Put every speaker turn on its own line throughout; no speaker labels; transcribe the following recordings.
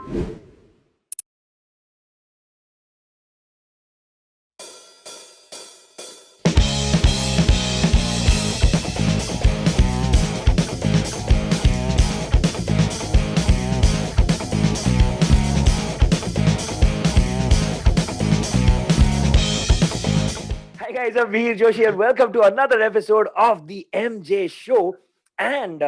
Hi guys, I'm Mihir Joshi and welcome to another episode of the MJ Show. And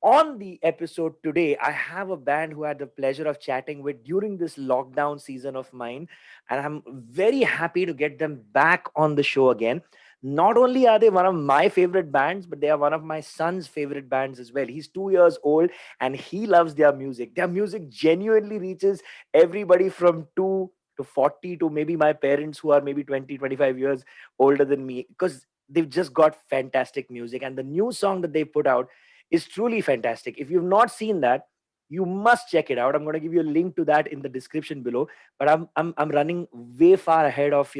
on the episode today, I have a band who I had the pleasure of chatting with during this lockdown season of mine. And I'm very happy to get them back on the show again. Not only are they one of my favorite bands, but they are one of my son's favorite bands as well. He's 2 years old and he loves their music. Their music genuinely reaches everybody from 2 to 40 to maybe my parents who are maybe 20, 25 years older than me, because they've just got fantastic music, and the new song that they put out is truly fantastic. If you've not seen that, you must check it out. I'm going to give you a link to that in the description below, but I'm running way far ahead of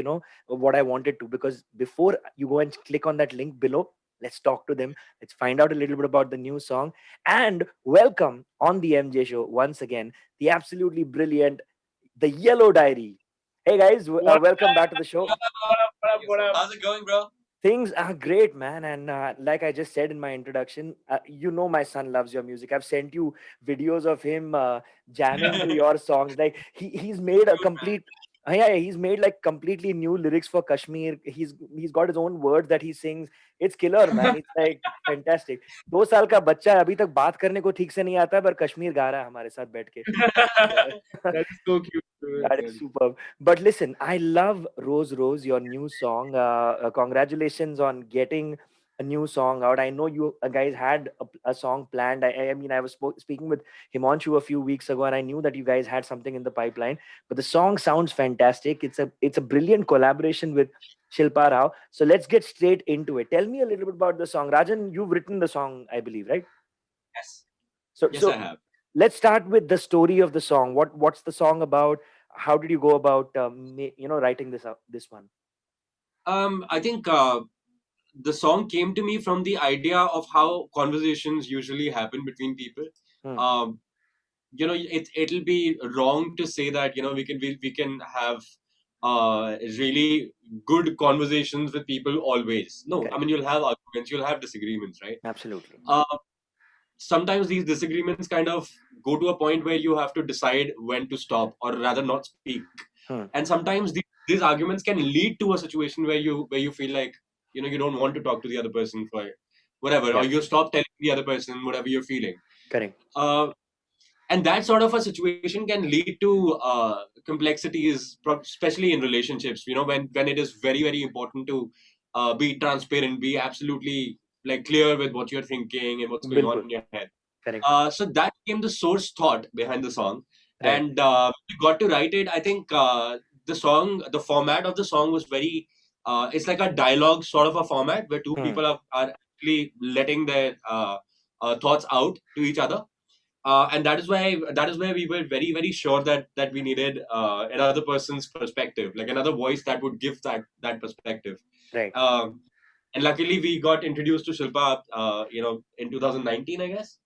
what I wanted to, because before you go and click on that link below, let's talk to them. Let's find out a little bit about the new song, and welcome on the MJ show once again the absolutely brilliant, the Yellow Diary. Hey guys,
What
welcome back to the show.
up?
How's it going, bro?
Things are great, man. And like I just said in my introduction, my son loves your music. I've sent you videos of him jamming to your songs. Like he's made a
Dude, man.
complete. Yeah, he's made like completely new lyrics for Kashmir. He's got his own words that he sings. It's killer, man. It's like fantastic. 2 साल का बच्चा है, अभी तक बात करने को ठीक से नहीं आता है, पर कश्मीर गा रहा है हमारे साथ बैठ के.
That is so cute.
That is superb. But listen, I love Roz Roz, your new song. Congratulations on getting a new song out. I know you guys had a song planned. I mean, I was speaking with Himonshu a few weeks ago, and I knew that you guys had something in the pipeline. But the song sounds fantastic. It's a brilliant collaboration with Shilpa Rao. So let's get straight into it. Tell me a little bit about the song. Rajan, you've written the song, I believe, right?
Yes.
So
Yes,
so
I have.
let's start with the story of the song. What's the song about? How did you go about writing this one?
I think the song came to me from the idea of how conversations usually happen between people.
Hmm.
Um, it'll be wrong to say that we can have really good conversations with people always. No,
Correct.
I mean, you'll have arguments, you'll have disagreements, right?
Absolutely.
Sometimes these disagreements kind of go to a point where you have to decide when to stop or rather not speak.
Hmm.
And sometimes these arguments can lead to a situation where you feel like you don't want to talk to the other person for whatever,
Yeah.
or you stop telling the other person whatever you're feeling.
Correct.
And that sort of a situation can lead to complexities, especially in relationships. When it is very very important to be transparent, be absolutely like clear with what you're thinking and what's going on
Bilkul.
in your head.
Correct.
So that became the source thought behind the song.
Right.
And we got to write it. I think the format of the song was very, it's like a dialogue sort of a format where two
Hmm.
people are actually letting their thoughts out to each other. And that is where we were very very sure that we needed another person's perspective, like another voice that would give that perspective.
Right.
And luckily we got introduced to Shilpa in 2019, I guess.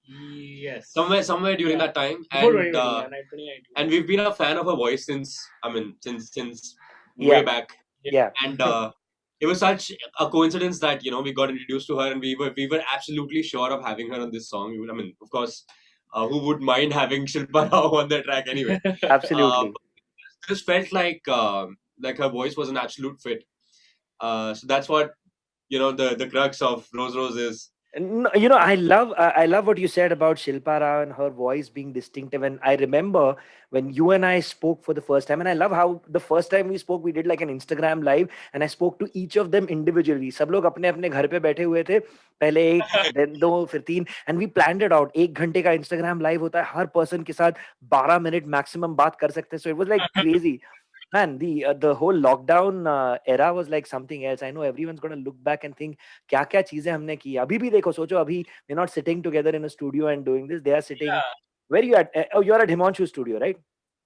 Yes.
Somewhere during
Yeah.
that time.
Before
And
2019.
and we've been a fan of her voice since
Yeah.
way back.
Yeah.
And it was such a coincidence that we got introduced to her, and we were absolutely sure of having her on this song. I mean, of course, who would mind having Shilpa Rao on the track anyway?
Absolutely.
Just felt like her voice was an absolute fit. So that's what the crux of Roz Roz is.
No, I love what you said about Shilpa Rao and her voice being distinctive. And I remember when you and I spoke for the first time, and I love how the first time we spoke, we did like an Instagram live, and I spoke to each of them individually. सब लोग अपने अपने घर पे बैठे हुए थे, पहले एक, then दो, फिर तीन, and we planned it out. 1 घंटे का Instagram live होता है, हर person के साथ 12 मिनट maximum बात कर सकते हैं. So it was like crazy. Man, the whole lockdown era was like something else. I know everyone's going to look back and think क्या क्या चीजें हमने की. अभी भी देखो, सोचो अभी we're not sitting together in a studio and doing this. They are sitting.
Yeah.
Where you at? Oh, you're at Himonshu studio, right?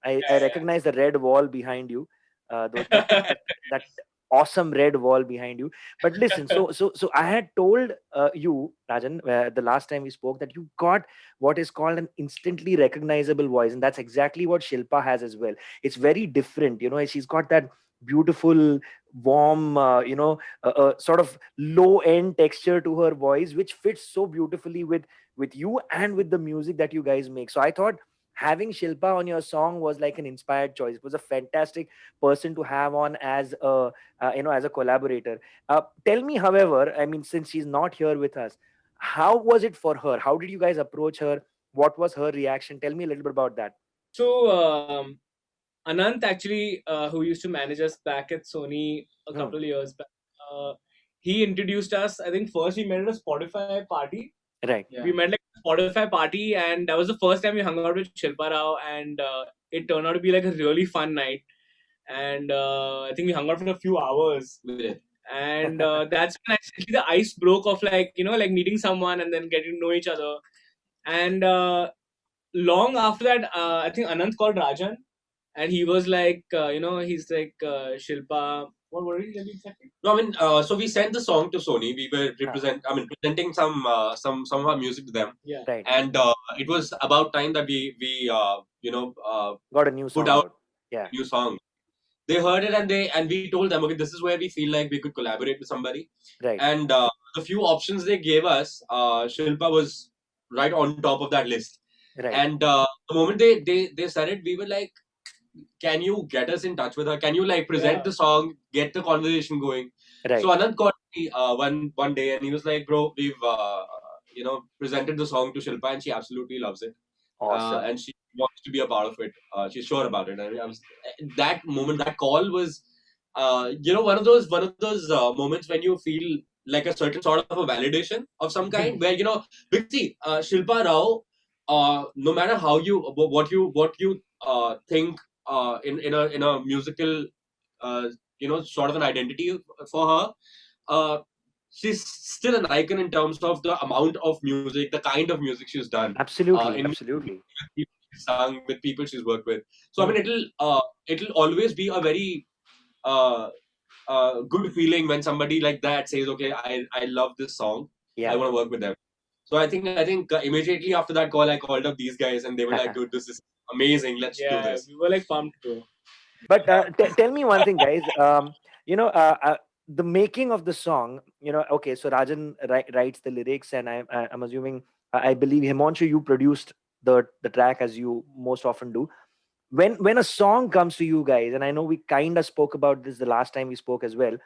I
Yeah.
recognize the red wall behind you. That awesome red wall behind you. But listen, so I had told you, Rajan, the last time we spoke, that you got what is called an instantly recognizable voice, and that's exactly what Shilpa has as well. It's very different, she's got that beautiful, warm, sort of low end texture to her voice, which fits so beautifully with you and with the music that you guys make. So I thought having Shilpa on your song was like an inspired choice. It was a fantastic person to have on as a as a collaborator. Tell me, however, I mean, since she's not here with us, how was it for her? How did you guys approach her? What was her reaction? Tell me a little bit about that.
So Anant actually, who used to manage us back at Sony a
Hmm.
couple of years back, uh, he introduced us. I think first we met at a Spotify party.
Right.
We met like a Spotify party, and that was the first time we hung out with Shilpa Rao, and it turned out to be like a really fun night. And I think we hung out for a few hours.
We did.
And that's when actually the ice broke of like like meeting someone and then getting to know each other. And long after that, I think Anant called Rajan, and he was like, he's like, Shilpa. What were you exactly?
No, I mean, so we sent the song to Sony. We were presenting some of our music to them,
Yeah.
Right.
and it was about time that we
Got a new song
put out
out. Yeah.
new song. They heard it and we told them, okay, this is where we feel like we could collaborate with somebody.
Right.
And the few options they gave us, Shilpa was right on top of that list.
Right.
And the moment they said it, we were like, can you get us in touch with her? Can you like present
Yeah.
the song, get the conversation going?
Right.
So Anand called me one day and he was like, bro, we've presented the song to Shilpa and she absolutely loves it.
Awesome.
And she wants to be a part of it. She's sure about it. I was that moment, that call was, one of those moments when you feel like a certain sort of a validation of some kind, where because see, Shilpa Rao, no matter how you what you think in a musical, sort of an identity for her. She's still an icon in terms of the amount of music, the kind of music she's done.
Absolutely.
In
Absolutely.
people she's sung, with people she's worked with. So I mean, it'll always be a very good feeling when somebody like that says, "Okay, I love this song.
Yeah.
I want to work with them." So I think immediately after that call, I called up these guys, and they were like, "Dude, this is amazing. Let's do this."
We were like pumped too.
But tell me one thing, guys. The making of the song. Okay, so Rajan writes the lyrics, and I'm assuming, I believe, Himonshu, you produced the track, as you most often do. When a song comes to you guys, and I know we kind of spoke about this the last time we spoke as well.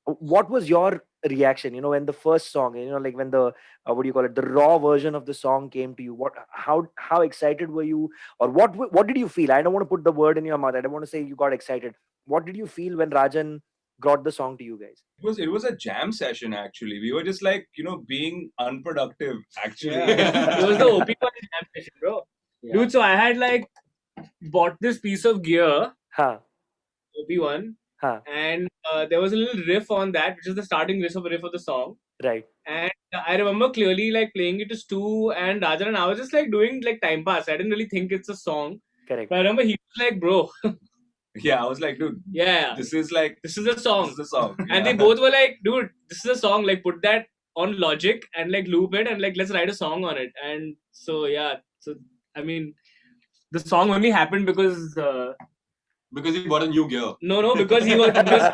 What was your reaction? When the first song, like when the what do you call it, the raw version of the song came to you. How excited were you, or what did you feel? I don't want to put the word in your mouth. I don't want to say you got excited. What did you feel when Rajan brought the song to you guys?
It was a jam session actually. We were just like, being unproductive actually.
It was the OP1 jam session, bro.
Yeah.
Dude, so I had like bought this piece of gear,
Huh.
OP1,
Huh.
and there was a little riff on that, which is the starting riff of the song.
Right.
And I remember clearly like playing it to Stu and Rajan, and I was just like doing like time pass. I didn't really think it's a song.
Correct.
But I remember he was like, bro,
Yeah, I was like, dude,
yeah,
this is
a song.
This is the song.
And they both were like, dude, this is a song, like put that on Logic and like loop it and like let's write a song on it. And so yeah, so I mean, the song only happened because
Because he bought a new gear.
no, because he recognized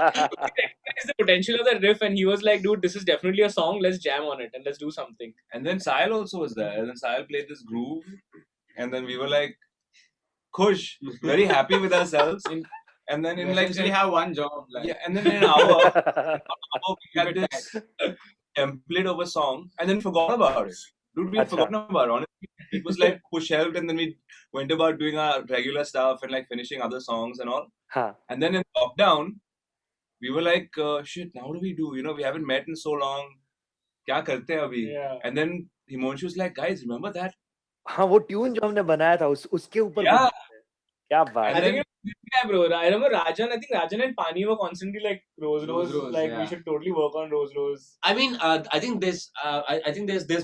the potential of that riff, and he was like, dude, this is definitely a song, let's jam on it and let's do something.
And then Sahil also was there. And then Sahil played this groove. And then we were like, khush, very happy with ourselves. And then in like,
essentially have one job. Like,
yeah, and then in an hour, we had this template of a song and then forgot about it. Dude, we had
Achha.
forgotten about it. Honestly, it was like push helped, and then we went about doing our regular stuff and like finishing other songs and all.
Huh.
And then in lockdown, we were like, shit, now what do we do? We haven't met in so long. Kya karte hain abhi?
Yeah.
And then Himonshu was like, guys, remember that?
हाँ, वो tune जो हमने बनाया था उसके ऊपर
Yeah.
कुछ है। क्या बात
I
And
है।
think yeah, bro. I remember Rajan and Pani were constantly like Roz Roz,
Roz,
like
yeah.
we should totally work on Roz Roz.
I mean, I think there's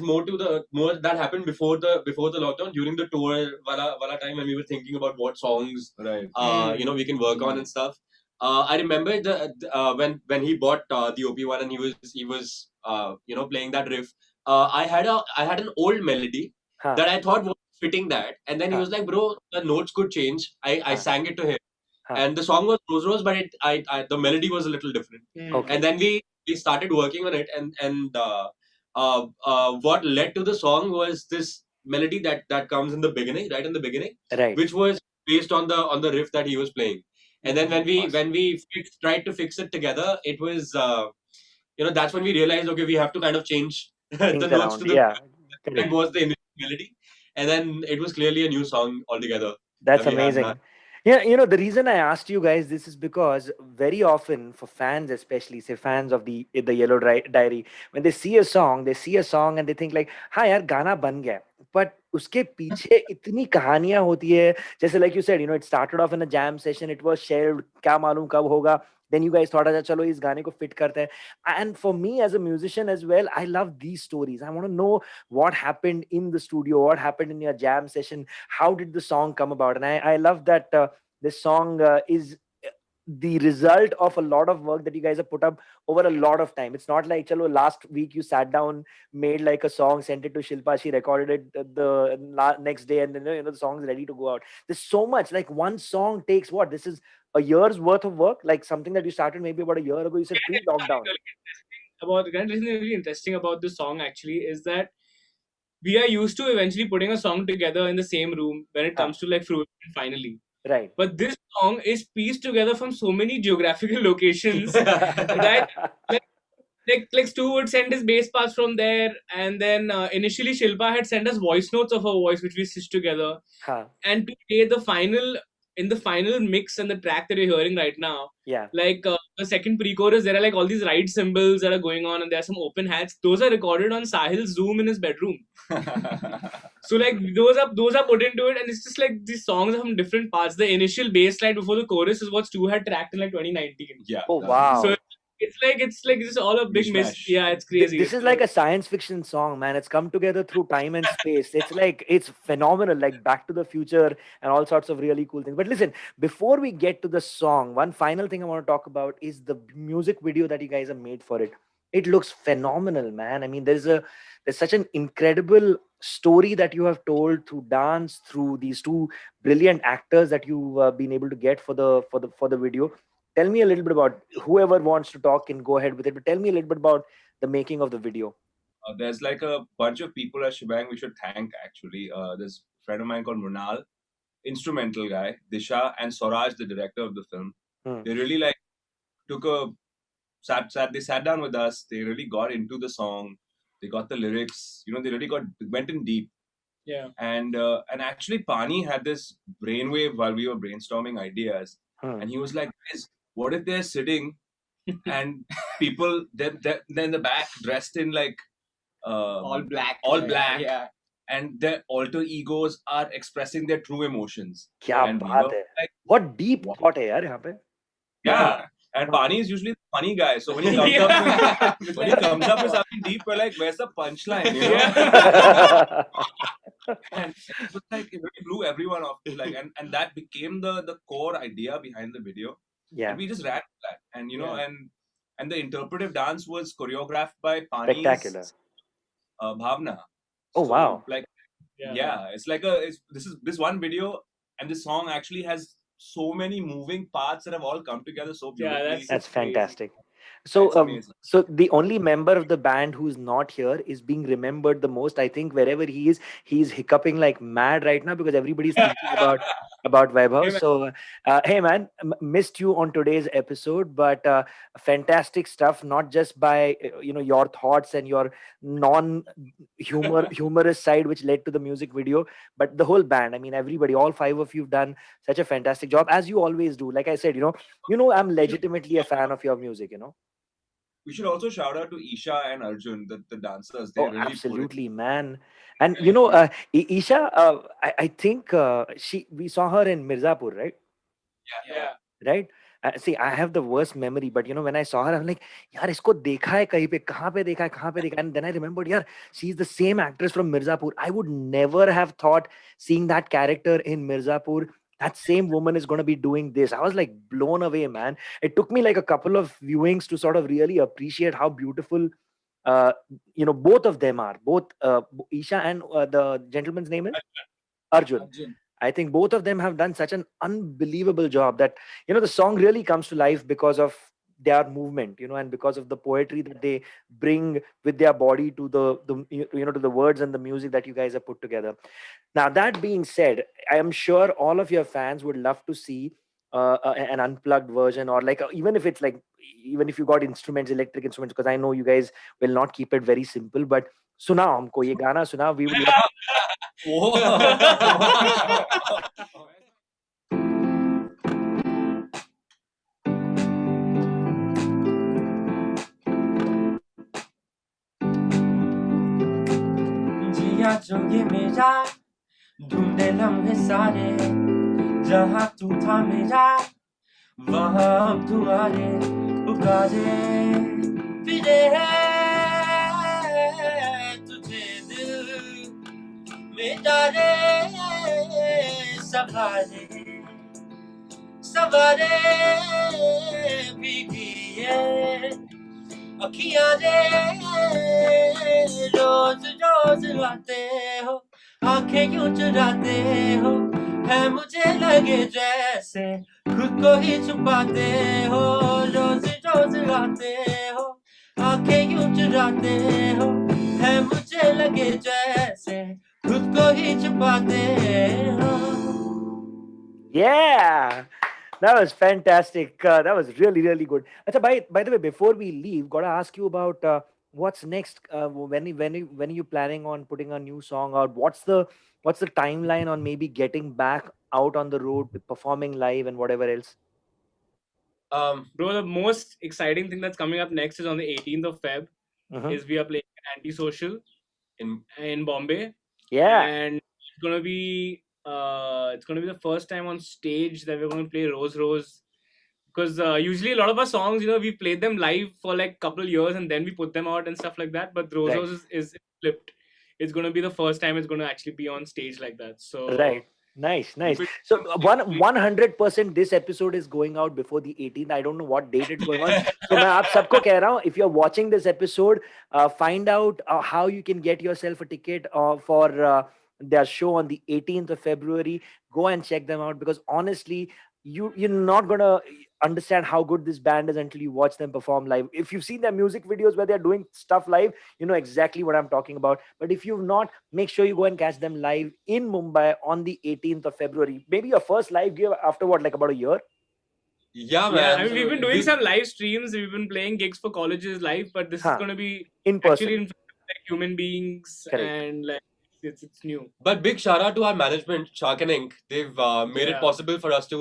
more that happened before the lockdown, during the tour wala time, when we were thinking about what songs
Right.
we can work on and stuff. I remember when he bought the OP1 and he was playing that riff. I had an old melody
Huh,
that I thought was fitting that, and then he
huh,
was like, "Bro, the notes could change." I
huh,
sang it to him,
huh.
and the song was Roz Roz, but the melody was a little different.
Okay.
And then we started working on it, and what led to the song was this melody that comes in the beginning, right in the beginning,
Right.
which was based on the riff that he was playing. And then
Awesome.
when we tried to fix it together, it was that's when we realized, okay, we have to kind of change the
Things
notes to
around.
the
Yeah.
like
Correct.
was the initial melody, and then it was clearly a new song altogether that
That's
we had.
amazing. Yeah, the reason I asked you guys this is because very often for fans, especially say fans of the Yellow Diary, when they see a song and they think like, हाँ यार गाना बन गया, but उसके पीछे इतनी कहानियां होती है, जैसे like you said, it started off in a jam session, it was shelved, क्या मालूम कब होगा, then you guys thought अच्छा चलो इस गाने को fit करते हैं, and for me as a musician as well, I love these stories. I want to know what happened in the studio, what happened in your jam session, how did the song come about. And I love that this song is the result of a lot of work that you guys have put up over a lot of time. It's not like chalo last week you sat down, made like a song, sent it to Shilpa, she recorded it next day, and then the song's ready to go out. There's so much, like one song takes what, this is a year's worth of work, like something that you started maybe about a year ago, you said pre-lockdown.
Really interesting about this song actually is that we are used to eventually putting a song together in the same room when it
Huh,
comes to like fruition finally.
right.
But this song is pieced together from so many geographical locations that like Stu would send his bass parts from there, and then initially Shilpa had sent us voice notes of her voice which we stitched together,
Huh,
and to play the final mix and the track that you're hearing right now,
yeah.
like the second pre-chorus, there are like all these ride cymbals that are going on, and there are some open hats. Those are recorded on Sahil's Zoom in his bedroom. So like those are put into it, and it's just like these songs are from different parts. The initial bass line before the chorus is what Stu had tracked in like 2019.
Yeah,
Oh
that was
So
wow.
it's like just all a big miss.
Mishmash.
Yeah, it's crazy.
This is like a science fiction song, man. It's come together through time and space. It's like it's phenomenal, like Back to the Future and all sorts of really cool things. But listen, before we get to the song, one final thing I want to talk about is the music video that you guys have made for it. It looks phenomenal, man. I mean, there's such an incredible story that you have told through dance, through these two brilliant actors that you've been able to get for the video. Tell me a little bit about, whoever wants to talk can go ahead with it, but tell me a little bit about the making of the video.
There's like a bunch of people at Shebang we should thank actually. There's a friend of mine called Mrunal, instrumental guy, Disha and Swaraj, the director of the film.
Hmm.
They really like took a they sat down with us. They really got into the song. They got the lyrics. They really went in deep.
Yeah.
And actually, Pani had this brainwave while we were brainstorming ideas,
Hmm.
and he was like, "Guys, what if they're sitting and people they're in the back dressed in like
All black.
all black,
Yeah.
and their alter egos are expressing their true emotions."
क्या
And we
बात
were
है,
like,
what deep
"Wow."
thought है यार यहाँ पे.
Yeah. And Pani is usually the funny guy, so when he comes up with something deep, we're like, "Where's the punchline?" And it was like it really blew everyone off. Like, and that became the core idea behind the video.
Yeah,
And we just ran with that, and
Yeah.
and the interpretive dance was choreographed by
spectacular.
Pani's Bhavna.
Oh
So
wow.
like
Yeah.
it's like this one video, and this song actually has so many moving parts that have all come together so
Yeah,
beautifully.
That's
crazy.
fantastic. So,
It's amazing.
so the only member of the band who's not here is being remembered the most. I think wherever he is, he's hiccuping like mad right now because everybody's thinking about Vaibhav.
Hey, man.
So, hey man, missed you on today's episode, but fantastic stuff. Not just by your thoughts and your humorous side, which led to the music video, but the whole band. I mean, everybody, all five of you've done such a fantastic job as you always do. Like I said, I'm legitimately a fan of your music.
We should also shout out to Isha and Arjun, the dancers. They
Oh,
really put it.
absolutely, man. And Isha, I think we saw her in Mirzapur, right?
Yeah.
Right? See, I have the worst memory, but when I saw her, I'm like, yaar, isko dekha hai kahin pe, kahan pe dekha hai, kahan pe dekha hai? And then I remembered, yaar, she's the same actress from Mirzapur. I would never have thought seeing that character in Mirzapur that same woman is going to be doing this. I was like blown away, man. It took me like a couple of viewings to sort of really appreciate how beautiful uh, both of them are. Both Isha and the gentleman's name is Arjun.
Arjun.
I think both of them have done such an unbelievable job that the song really comes to life because of their movement, and because of the poetry that they bring with their body to the to the words and the music that you guys have put together. Now, that being said, I am sure all of your fans would love to see an unplugged version, or like even if it's like, even if you got instruments, electric instruments, because I know you guys will not keep it very simple. But sunao humko ye gana sunao. We would love.
जिया जो ये मेरा ढूंढे लम्हे सारे जहाँ तू था मेरा वहाँ अब तू आ रे पुकारे फिरे तुझे दिल में डाले सवारे सवारे भीगी ये अखियाँ रे रोज रोज लाते हो आंखें क्यों चुराते हो है मुझे लगे जैसे खुद को ही छुपाते हो रोज रोज लाते हो आंखें क्यों चुराते हो है मुझे लगे जैसे खुद को ही छुपाते हो.
Yeah, that was fantastic. That was really, really good. Acha, by the way, before we leave, gotta ask you about what's next. When are you planning on putting a new song out? What's the timeline on maybe getting back out on the road, performing live, and whatever else?
Bro, the most exciting thing that's coming up next is on the 18th of Feb.
Mhm.
Is we are playing Antisocial in Bombay,
Yeah,
and it's gonna be the first time on stage that we're going to play Roz Roz. Because usually a lot of our songs, we played them live for like couple years and then we put them out and stuff like that. But Roz
right,
Roz is flipped. It's going to be the first time it's going to actually be on stage like that.
right.
So
Nice, nice. So 100% this episode is going out before the 18th. I don't know what date it's going on. So मैं आप सबको कह रहा हूँ, if you're watching this episode, find out how you can get yourself a ticket for their show on the 18th of February. Go and check them out, because honestly, you're not gonna understand how good this band is until you watch them perform live. If you've seen their music videos where they're doing stuff live, you know exactly what I'm talking about. But if you've not, make sure you go and catch them live in Mumbai on the 18th of February. Maybe your first live gig after what, like about a year?
Yeah,
yeah,
man.
I mean we've been
So
doing
we-
some live streams. We've been playing gigs for colleges live, but this is
Huh.
going to be
In
actually
person.
in front of like human beings
Correct.
and like it's new.
But big shout out to our management, Shark and Ink. They've made it
Yeah.
possible for us to,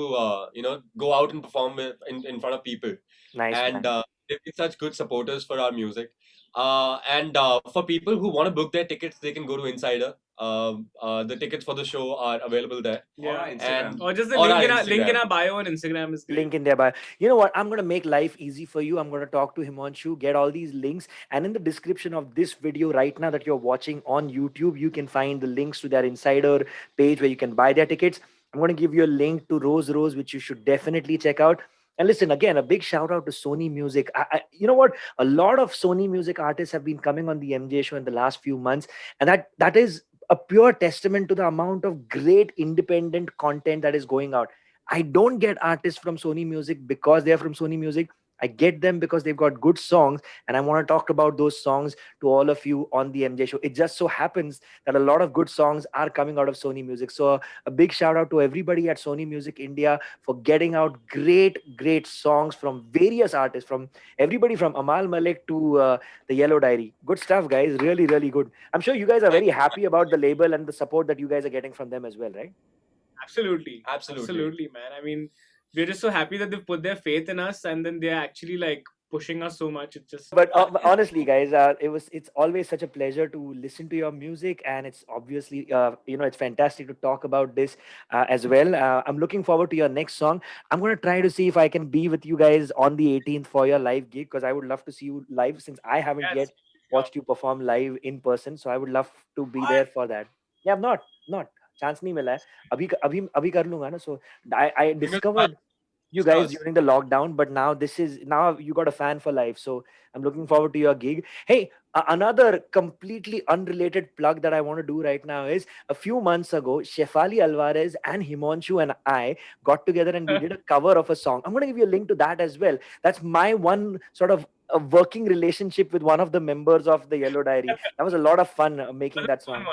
go out and perform in front of people.
Nice,
And
man.
they've been such good supporters for our music. And for people who want to book their tickets, they can go to Insider. The tickets for the show are available there.
Yeah.
our Instagram.
And
Or just the
or
link
our
in our link in
Instagram.
our bio on Instagram is great.
Link in there. By you know what, I'm going to make life easy for you. I'm going to talk to Himonshu, get all these links, and in the description of this video right now that you're watching on YouTube, you can find the links to their Insider page where you can buy their tickets. I'm going to give you a link to Roz Roz, which you should definitely check out. And listen, again, a big shout out to Sony Music. You know what, a lot of Sony Music artists have been coming on the MJ show in the last few months, and that is a pure testament to the amount of great independent content that is going out. I don't get artists from Sony Music because they're from Sony Music. I get them because they've got good songs, and I want to talk about those songs to all of you on the MJ show. It just so happens that a lot of good songs are coming out of Sony Music. So a big shout out to everybody at Sony Music India for getting out great, great songs from various artists, from everybody from Amal Malik to the Yellow Diary. Good stuff, guys. Really, really good. I'm sure you guys are very happy about the label and the support that you guys are getting from them as well, right?
Absolutely, man. I mean, we're just so happy that they've put their faith in us, and then they're actually like pushing us so much. It's just
But honestly, guys, it's always such a pleasure to listen to your music, and it's obviously it's fantastic to talk about this as well. I'm looking forward to your next song. I'm going to try to see if I can be with you guys on the 18th for your live gig, because I would love to see you live, since I haven't
yes.
yet watched you perform live in person. So I would love to be there for that. Yeah, I'm not. chance नहीं मिला है. अभी कर लूंगा ना. So I
Fingers
discovered you guys
crossed.
during the lockdown, but now you got a fan for life. So I'm looking forward to your gig. Hey, another completely unrelated plug that I want to do right now is a few months ago, Shefali Alvarez and Himonshu and I got together and we did a cover of a song. I'm going to give you a link to that as well. That's my one sort of a working relationship with one of the members of the Yellow Diary. That was a lot of fun making that song.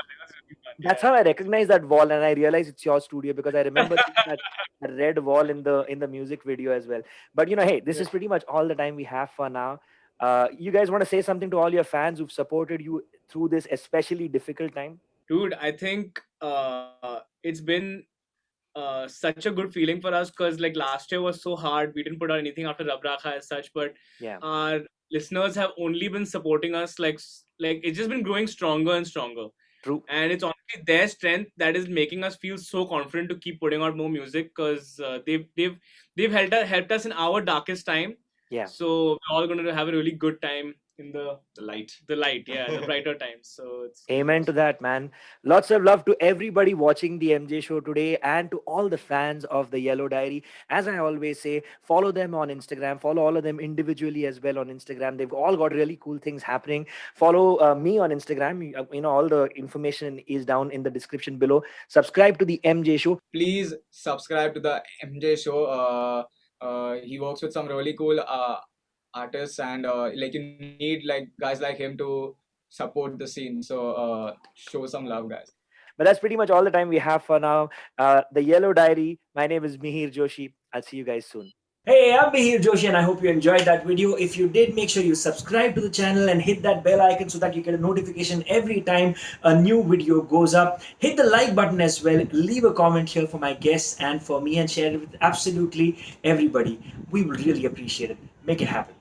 That's how I recognize that wall, and I realize it's your studio because I remember seeing that red wall in the music video as well. But hey, this is pretty much all the time we have for now. You guys want to say something to all your fans who've supported you through this especially difficult time?
Dude, I think it's been such a good feeling for us because like last year was so hard. We didn't put out anything after Rab Rakha as such, but
Yeah.
our listeners have only been supporting us like it's just been growing stronger and stronger.
True.
And it's honestly their strength that is making us feel so confident to keep putting out more music because they've helped us in our darkest time.
Yeah.
So we're all going to have a really good time in
The light.
the light, yeah, the brighter times. So it's
Amen to that, man. Lots of love to everybody watching the MJ show today and to all the fans of the Yellow Diary. As I always say, follow them on Instagram. Follow all of them individually as well on Instagram. They've all got really cool things happening. Follow me on Instagram. All the information is down in the description below. Subscribe to the MJ show.
Please subscribe to the MJ show. He works with some really cool artists, and like you need like guys like him to support the scene. So show some love, guys.
But that's pretty much all the time we have for now. The Yellow Diary. My name is Mihir Joshi. I'll see you guys soon. Hey, I'm Mihir Joshi and I hope you enjoyed that video. If you did, make sure you subscribe to the channel and hit that bell icon so that you get a notification every time a new video goes up. Hit the like button as well. Leave a comment here for my guests and for me and share it with absolutely everybody. We will really appreciate it. Make it happen.